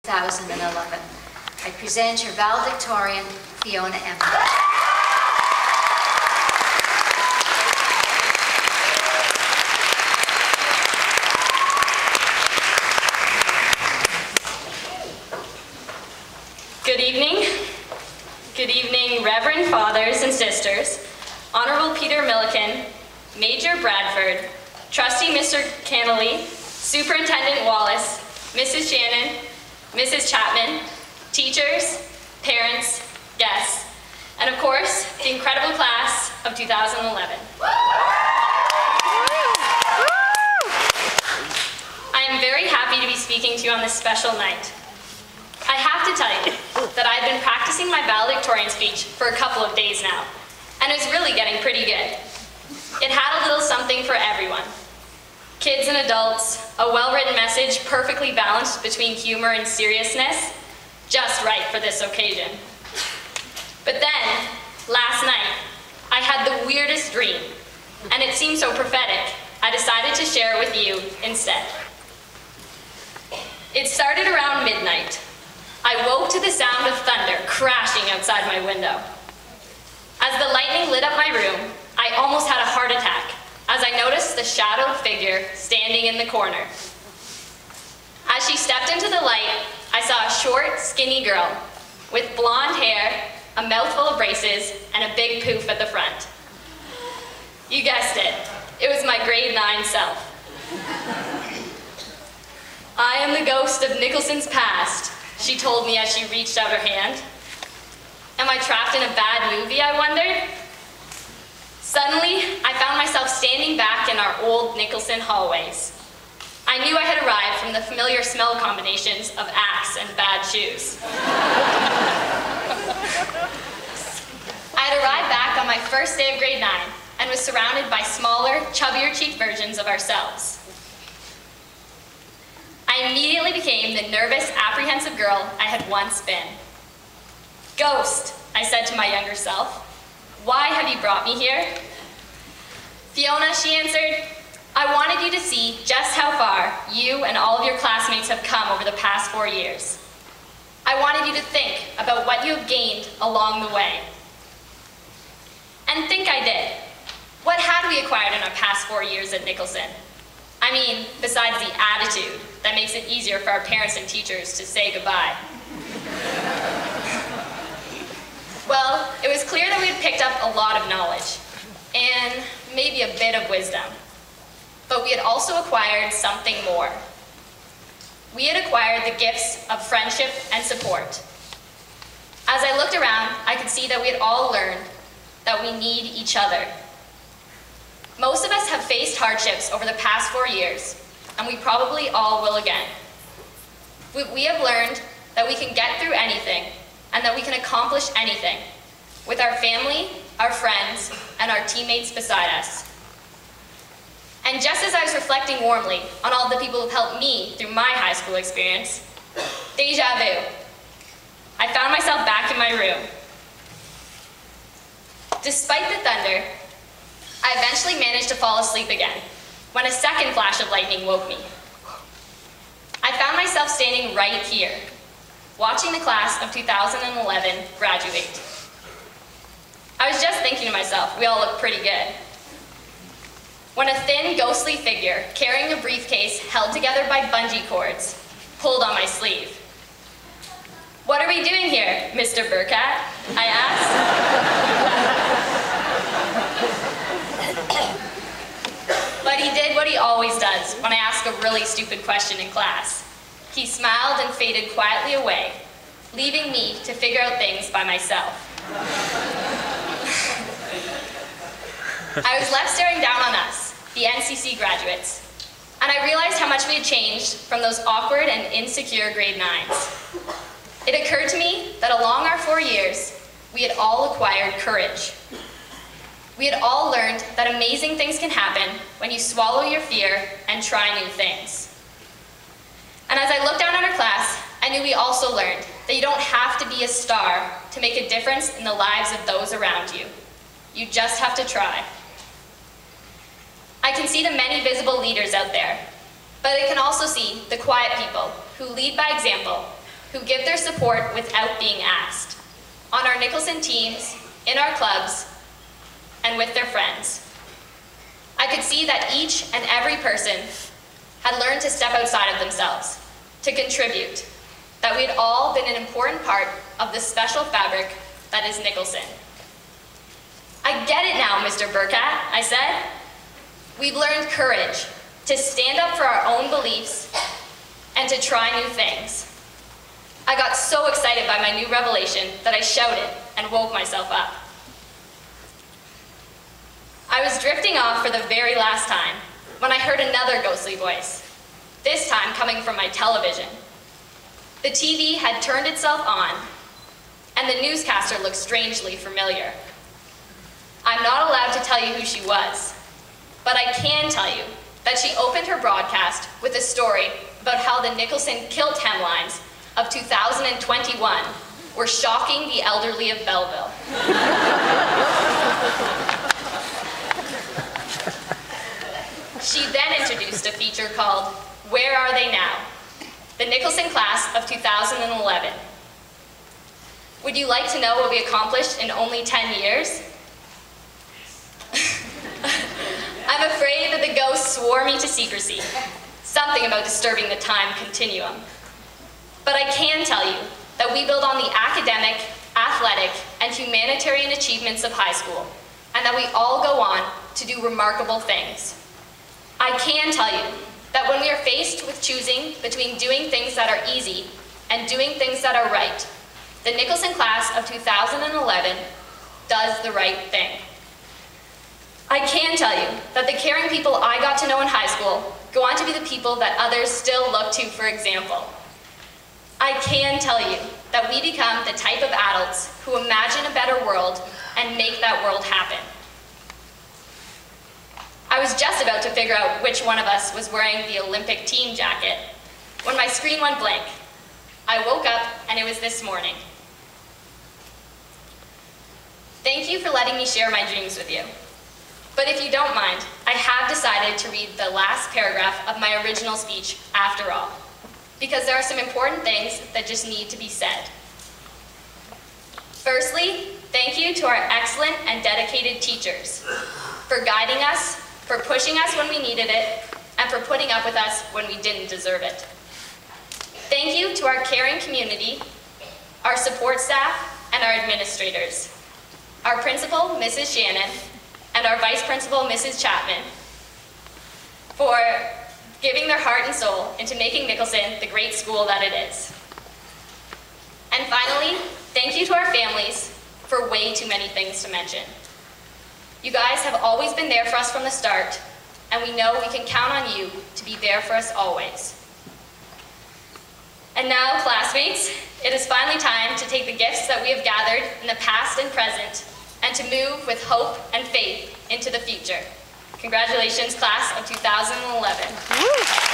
2011. I present your valedictorian, Fiona M. Good evening. Good evening, Reverend Fathers and Sisters, Honorable Peter Milliken, Major Bradford, Trustee Mr. Cannelly, Superintendent Wallace, Mrs. Shannon, Mrs. Chapman, teachers, parents, guests, and of course, the incredible class of 2011. I am very happy to be speaking to you on this special night. I have to tell you that I've been practicing my valedictorian speech for a couple of days now, and it's really getting pretty good. It had a little something for everyone. Kids and adults, a well-written message perfectly balanced between humor and seriousness, just right for this occasion. But then, last night, I had the weirdest dream, and it seemed so prophetic, I decided to share it with you instead. It started around midnight. I woke to the sound of thunder crashing outside my window. As the lightning lit up my room, I almost had a heart attack as I noticed the shadowed figure standing in the corner. As she stepped into the light, I saw a short, skinny girl with blonde hair, a mouthful of braces, and a big poof at the front. You guessed it. It was my grade 9 self. I am the ghost of Nicholson's past, she told me as she reached out her hand. Am I trapped in a bad movie, I wondered? Suddenly, I found myself standing back in our old Nicholson hallways. I knew I had arrived from the familiar smell combinations of Axe and bad shoes. I had arrived back on my first day of grade 9 and was surrounded by smaller, chubbier-cheeked versions of ourselves. I immediately became the nervous, apprehensive girl I had once been. "Ghost," I said to my younger self, "why have you brought me here?" "Fiona," she answered, "I wanted you to see just how far you and all of your classmates have come over the past 4 years. I wanted you to think about what you have gained along the way." And think I did. What had we acquired in our past 4 years at Nicholson? I mean, besides the attitude that makes it easier for our parents and teachers to say goodbye. Well, it was clear that we had picked up a lot of knowledge, and maybe a bit of wisdom. But we had also acquired something more. We had acquired the gifts of friendship and support. As I looked around, I could see that we had all learned that we need each other. Most of us have faced hardships over the past 4 years, and we probably all will again. We have learned that we can get through anything, and that we can accomplish anything with our family, our friends, and our teammates beside us. And just as I was reflecting warmly on all the people who've helped me through my high school experience, déjà vu, I found myself back in my room. Despite the thunder, I eventually managed to fall asleep again when a second flash of lightning woke me. I found myself standing right here, watching the class of 2011 graduate. I was just thinking to myself, we all look pretty good, when a thin, ghostly figure carrying a briefcase held together by bungee cords pulled on my sleeve. "What are we doing here, Mr. Burkett?" I asked. But he did what he always does when I ask a really stupid question in class. He smiled and faded quietly away, leaving me to figure out things by myself. I was left staring down on us, the NCC graduates, and I realized how much we had changed from those awkward and insecure grade 9s. It occurred to me that along our 4 years, we had all acquired courage. We had all learned that amazing things can happen when you swallow your fear and try new things. And as I looked down at our class, I knew we also learned that you don't have to be a star to make a difference in the lives of those around you. You just have to try. I can see the many visible leaders out there, but I can also see the quiet people who lead by example, who give their support without being asked, on our Nicholson teams, in our clubs, and with their friends. I could see that each and every person had learned to step outside of themselves, to contribute, that we had all been an important part of the special fabric that is Nicholson. I get it now, Mr. Burkett, I said. We've learned courage to stand up for our own beliefs and to try new things. I got so excited by my new revelation that I shouted and woke myself up. I was drifting off for the very last time when I heard another ghostly voice, this time coming from my television. The TV had turned itself on, and the newscaster looked strangely familiar. I'm not allowed to tell you who she was, but I can tell you that she opened her broadcast with a story about how the Nicholson kilt hemlines of 2021 were shocking the elderly of Belleville. She then introduced a feature called Where Are They Now? The Nicholson class of 2011. Would you like to know what we accomplished in only 10 years? I'm afraid that the ghosts swore me to secrecy, something about disturbing the time continuum. But I can tell you that we build on the academic, athletic, and humanitarian achievements of high school, and that we all go on to do remarkable things. I can tell you that when we are faced with choosing between doing things that are easy and doing things that are right, the Nicholson class of 2011 does the right thing. I can tell you that the caring people I got to know in high school go on to be the people that others still look to for example. I can tell you that we become the type of adults who imagine a better world and make that world happen. I was just about to figure out which one of us was wearing the Olympic team jacket when my screen went blank. I woke up and it was this morning. Thank you for letting me share my dreams with you. But if you don't mind, I have decided to read the last paragraph of my original speech after all, because there are some important things that just need to be said. Firstly, thank you to our excellent and dedicated teachers for guiding us, for pushing us when we needed it, and for putting up with us when we didn't deserve it. Thank you to our caring community, our support staff, and our administrators, our principal, Mrs. Shannon, and our vice principal, Mrs. Chapman, for giving their heart and soul into making Nicholson the great school that it is. And finally, thank you to our families for way too many things to mention. You guys have always been there for us from the start, and we know we can count on you to be there for us always. And now, classmates, it is finally time to take the gifts that we have gathered in the past and present and to move with hope and faith into the future. Congratulations, class of 2011.